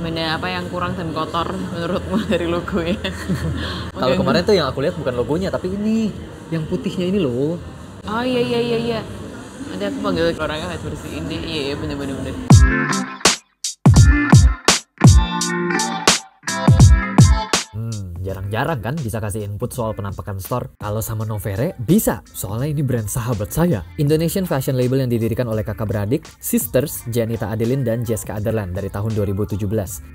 Mana apa yang kurang dan kotor menurutmu dari logonya? Kalau kemarin tuh yang aku lihat bukan logonya, tapi ini yang putihnya ini loh. Oh iya. Nanti aku panggil orangnya harus bersihin deh. Iya bener. Jarang-jarang kan bisa kasih input soal penampakan store. Kalau sama Novere bisa, soalnya ini brand sahabat saya. Indonesian fashion label yang didirikan oleh kakak beradik, sisters Janita Adeline dan Jessica Aderland dari tahun 2017.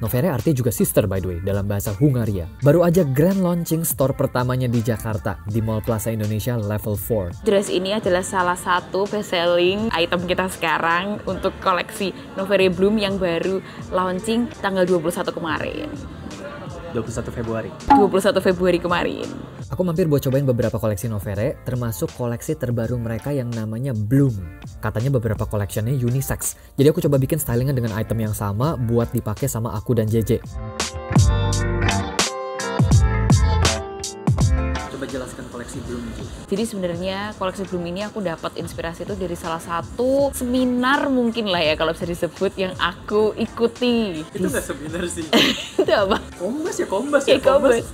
Novere artinya juga sister by the way, dalam bahasa Hungaria. Baru aja grand launching store pertamanya di Jakarta, di Mall Plaza Indonesia Level 4. Dress ini adalah salah satu best selling item kita sekarang untuk koleksi Novere Bloom yang baru launching tanggal 21 kemarin. 21 Februari. 21 Februari kemarin. Aku mampir buat cobain beberapa koleksi Novere, termasuk koleksi terbaru mereka yang namanya Bloom. Katanya beberapa collectionnya unisex. Jadi aku coba bikin stylingnya dengan item yang sama buat dipakai sama aku dan JJ. Coba jelaskan koleksi Bloom itu. Jadi sebenarnya koleksi Bloom ini aku dapat inspirasi itu dari salah satu seminar mungkin lah ya kalau bisa disebut yang aku ikuti. Itu nggak seminar sih. Itu apa? Kombas.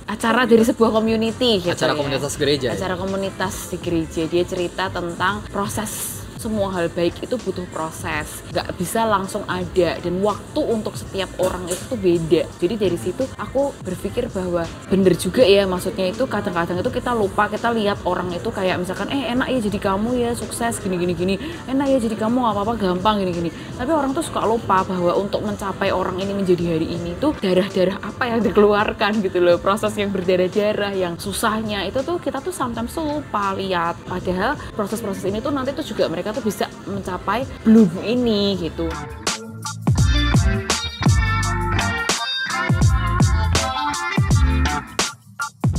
Acara dari sebuah community gitu. Acara komunitas gereja. Acara komunitas di gereja. Dia cerita tentang proses. Semua hal baik itu butuh proses, nggak bisa langsung ada, dan waktu untuk setiap orang itu tuh beda. Jadi dari situ aku berpikir bahwa bener juga ya, maksudnya itu kadang-kadang itu kita lupa, kita lihat orang itu kayak misalkan enak ya jadi kamu ya sukses gini, enak ya jadi kamu nggak apa-apa gampang gini. Tapi orang tuh suka lupa bahwa untuk mencapai orang ini menjadi hari ini tuh darah-darah apa yang dikeluarkan gitu loh, proses yang berdarah-darah, yang susahnya itu tuh kita tuh sometimes tuh lupa lihat. Padahal proses-proses ini tuh nanti tuh juga mereka tuh bisa mencapai Bloom ini gitu.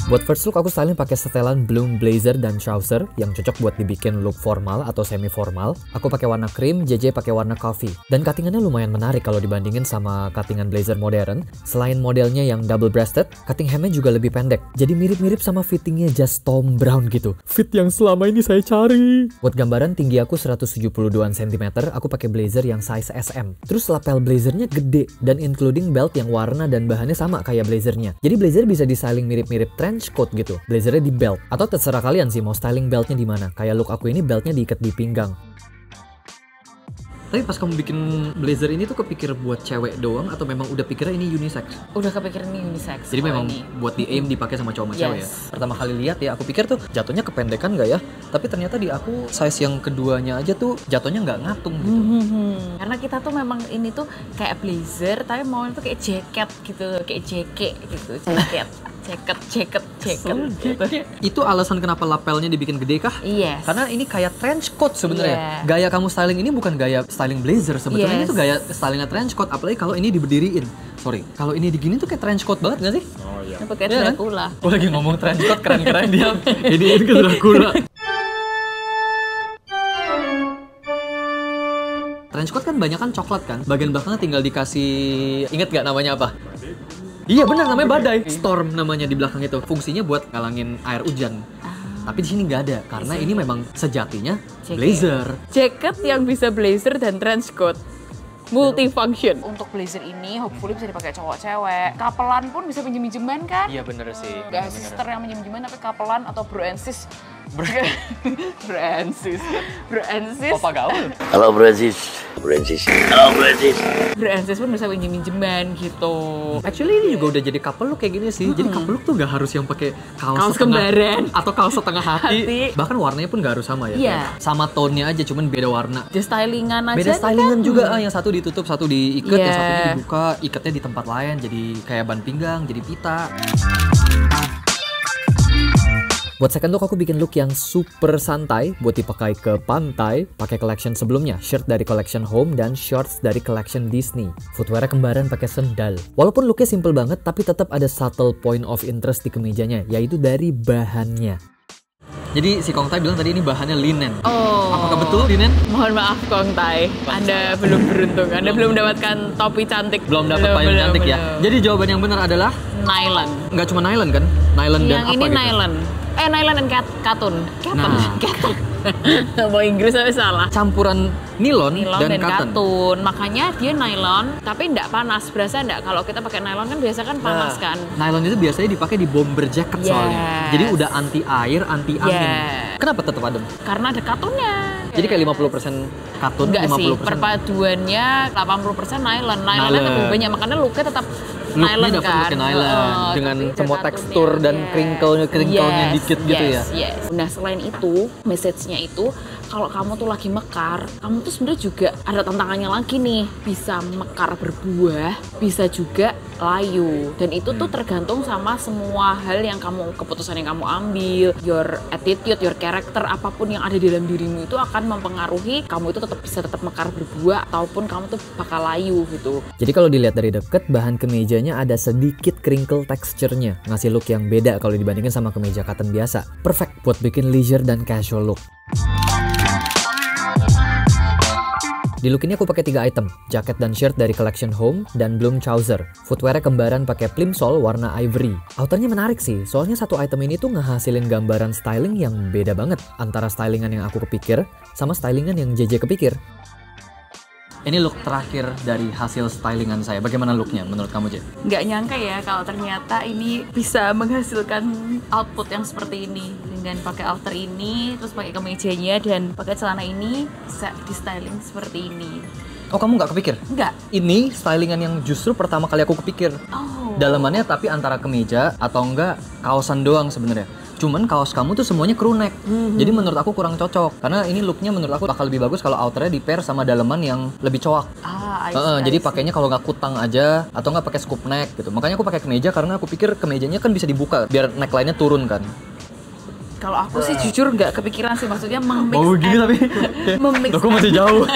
Buat first look aku styling pakai setelan Bloom blazer dan trouser yang cocok buat dibikin look formal atau semi formal. Aku pakai warna krim, JJ pakai warna coffee. Dan cuttingannya lumayan menarik kalau dibandingin sama cuttingan blazer modern. Selain modelnya yang double breasted, cutting hemnya juga lebih pendek. Jadi mirip-mirip sama fittingnya just Tom Brown gitu. Fit yang selama ini saya cari. Buat gambaran tinggi aku 172 cm, aku pakai blazer yang size SM. Terus lapel blazernya gede dan including belt yang warna dan bahannya sama kayak blazernya. Jadi blazer bisa distyling mirip-mirip trench coat gitu, blazernya di belt, atau terserah kalian sih mau styling beltnya di mana. Kayak look aku ini beltnya diikat di pinggang. Tapi pas kamu bikin blazer ini tuh kepikir buat cewek doang atau memang udah pikirnya ini unisex? Udah kepikiran ini unisex. Jadi memang ini buat di aim dipakai sama cowok sama cewek ya. Pertama kali lihat ya, aku pikir tuh jatuhnya kependekan nggak ya? Tapi ternyata di aku size yang keduanya aja tuh jatuhnya nggak ngatung gitu. Karena kita tuh memang ini tuh kayak blazer, tapi mau itu kayak jaket gitu, kayak jaket gitu, jaket. Jaket gitu. Itu alasan kenapa lapelnya dibikin gede kah? Yes. Karena ini kayak trench coat sebenarnya. Gaya kamu styling ini bukan gaya styling blazer sebetulnya. Ini tuh gaya stylingnya trench coat, apalagi kalau ini diberdiriin. Sorry, kalau ini digini tuh kayak trench coat banget gak sih? Oh iya. Pakai Dracula. Gue lagi ngomong trench coat keren-keren dia. Ini ke Dracula. Trench coat kan banyak kan coklat kan. Bagian belakangnya tinggal dikasih, inget gak namanya apa? Iya benar, namanya badai. Storm namanya di belakang itu. Fungsinya buat ngalangin air hujan. Tapi di sini nggak ada karena ini memang sejatinya blazer. Jaket yang bisa blazer dan trench coat. Multifunction. Untuk blazer ini hopefully bisa dipakai cowok cewek. Kapelan pun bisa pinjem-pinjeman kan? Iya bener sih. Gak sister yang pinjem-pinjeman, tapi kapelan atau bro and sis. Bro and sis. Papa gaul. Halo bro and sis. Bro and sis pun bisa pinjem-pinjeman gitu. Actually ini juga udah jadi couple look kayak gini sih. Jadi couple look tuh nggak harus yang pakai kaos kembaran atau kaos setengah hati. Bahkan warnanya pun nggak harus sama ya. Iya. Sama tone-nya aja, cuman beda warna. Just stylingan aja. Beda stylingan kan? Juga. Yang satu ditutup, satu diikat, yang satunya dibuka. Ikatnya di tempat lain, jadi kayak ban pinggang, jadi pita. Buat second look aku bikin look yang super santai buat dipakai ke pantai, pakai collection sebelumnya, shirt dari collection Home dan shorts dari collection Disney. Footwear kembaran pakai sendal. Walaupun looknya simple banget, tapi tetap ada subtle point of interest di kemejanya, yaitu dari bahannya. Jadi si Kong Tai bilang tadi ini bahannya linen. Oh. Apakah betul linen? Mohon maaf Kong Tai, Anda belum beruntung. Anda belum mendapatkan topi cantik. Belum dapat payung cantik ya. Jadi jawaban yang benar adalah nylon. Nggak cuma nylon kan? Nylon dan apa gitu? Yang ini nylon. Nylon and cotton. Nah. Cotton. Mau Inggris tapi salah. Campuran nilon dan cotton. Makanya dia nylon tapi enggak panas. Berasa enggak kalau kita pakai nylon kan biasa kan panas kan. Nylon itu biasanya dipakai di bomber jacket soalnya. Jadi udah anti air, anti angin. Kenapa tetap adem? Karena ada katunnya. Jadi kayak 50% katun, Enggak 50% sih, perpaduannya 80% nylon. Nylonnya lebih banyak, makanya looknya tetap nylon kan. Nylon dengan semua tekstur dan crinkle-nya dikit gitu ya. Yes. Nah, selain itu, message-nya itu kalau kamu tuh lagi mekar, kamu tuh sebenarnya juga ada tantangannya lagi nih. Bisa mekar berbuah, bisa juga layu. Dan itu tuh tergantung sama semua hal yang keputusan yang kamu ambil, your attitude, your character, apapun yang ada di dalam dirimu itu akan mempengaruhi kamu itu tetap mekar berbuah ataupun kamu tuh bakal layu gitu. Jadi kalau dilihat dari deket, bahan kemejanya ada sedikit crinkle texture-nya, ngasih look yang beda kalau dibandingkan sama kemeja cotton biasa. Perfect buat bikin leisure dan casual look. Di look ini aku pakai 3 item, jaket dan shirt dari collection Home dan Bloom trouser. Footwear-nya kembaran pakai plimsoll warna ivory. Outernya menarik sih, soalnya satu item ini tuh ngehasilin gambaran styling yang beda banget antara stylingan yang aku kepikir sama stylingan yang JJ kepikir. Ini look terakhir dari hasil stylingan saya. Bagaimana looknya menurut kamu, J? Nggak nyangka ya kalau ternyata ini bisa menghasilkan output yang seperti ini. Dengan pakai outer ini, terus pakai kemejanya dan pakai celana ini, bisa di styling seperti ini. Oh, kamu nggak kepikir? Nggak. Ini stylingan yang justru pertama kali aku kepikir. Oh. Dalamannya tapi antara kemeja atau enggak kaosan doang sebenarnya. Cuman kaos kamu tuh semuanya crew neck. Jadi menurut aku kurang cocok. Karena ini looknya menurut aku bakal lebih bagus kalau outernya di pair sama dalaman yang lebih cowok. Jadi pakainya kalau nggak kutang aja atau nggak pakai scoop neck gitu. Makanya aku pakai kemeja karena aku pikir kemejanya kan bisa dibuka biar neckline-nya turun kan. Kalau aku sih jujur nggak kepikiran sih, maksudnya memix gini tapi memix. aku masih jauh.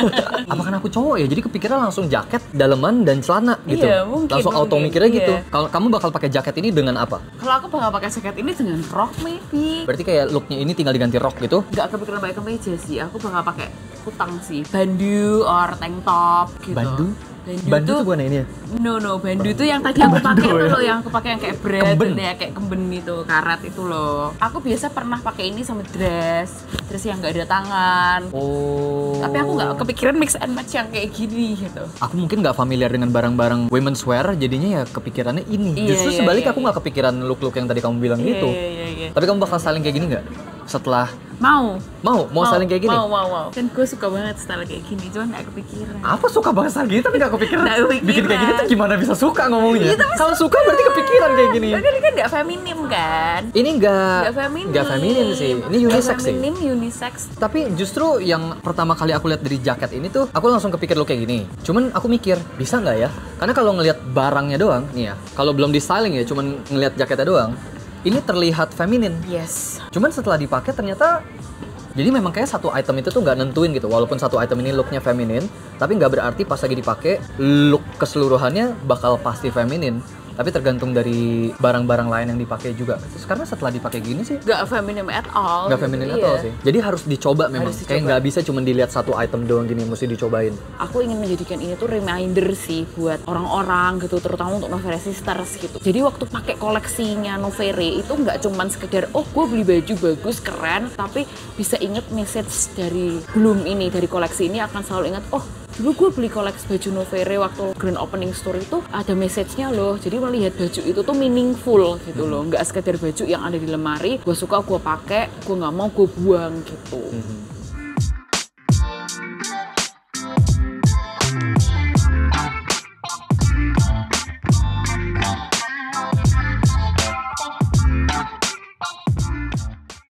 Apa kan aku cowok ya? Jadi kepikiran langsung jaket, daleman dan celana gitu. Iya, mungkin, langsung auto mikirnya iya. gitu. Kalau kamu bakal pakai jaket ini dengan apa? Kalau aku bakal pakai jaket ini dengan rok maybe. Berarti kayak looknya ini tinggal diganti rok gitu? Nggak kepikiran pakai kemeja sih. Aku bakal pakai kutang sih, bandu or tank top gitu. Bandu tuh bukan ini ya? No, bandu tuh yang tadi aku pakai itu loh, yang aku pakai yang kayak bread, ya kayak kemben itu, karat itu loh. Aku biasa pernah pakai ini sama dress yang nggak ada tangan. Oh. Tapi aku nggak kepikiran mix and match yang kayak gini gitu. Aku mungkin nggak familiar dengan barang-barang women's wear, jadinya ya kepikirannya ini. Justru sebaliknya aku nggak kepikiran look-look yang tadi kamu bilang gitu. Iya. Tapi kamu bakal saling kayak gini nggak? Setelah Mau saling kayak gini? Mau. Kan gue suka banget style kayak gini, cuman gak kepikiran. Apa suka banget style gini tapi gak kepikiran? Bikin kayak gini tuh gimana bisa suka ngomongnya? Kalau suka berarti kepikiran kayak gini. Tapi ini kan gak feminim kan? Ini gak feminin sih. Ini unisex sih. Unisex. Tapi justru yang pertama kali aku lihat dari jaket ini tuh, aku langsung kepikir lo kayak gini. Cuman aku mikir, bisa nggak ya? Karena kalau ngelihat barangnya doang, nih ya, kalau belum di styling ya, cuman ngelihat jaketnya doang, ini terlihat feminin. Yes. Cuman setelah dipakai ternyata, jadi memang kayak satu item itu tuh nggak nentuin gitu. Walaupun satu item ini looknya feminin, tapi nggak berarti pas lagi dipakai look keseluruhannya bakal pasti feminin. Tapi tergantung dari barang-barang lain yang dipakai juga. Terus karena setelah dipakai gini sih nggak feminim at all. Nggak feminim at all sih. Jadi harus dicoba memang. Kayak nggak bisa cuma dilihat satu item doang gini, mesti dicobain. Aku ingin menjadikan ini tuh reminder sih buat orang-orang gitu, terutama untuk Novere Sisters gitu. Jadi waktu pakai koleksinya Novere itu nggak cuman sekedar gue beli baju bagus keren, tapi bisa inget message dari Bloom ini, dari koleksi ini akan selalu ingat dulu gue beli koleksi baju Novere waktu grand opening store itu ada message-nya loh. Jadi melihat baju itu tuh meaningful gitu loh, nggak sekedar baju yang ada di lemari gue suka gue pakai, gue nggak mau gue buang gitu.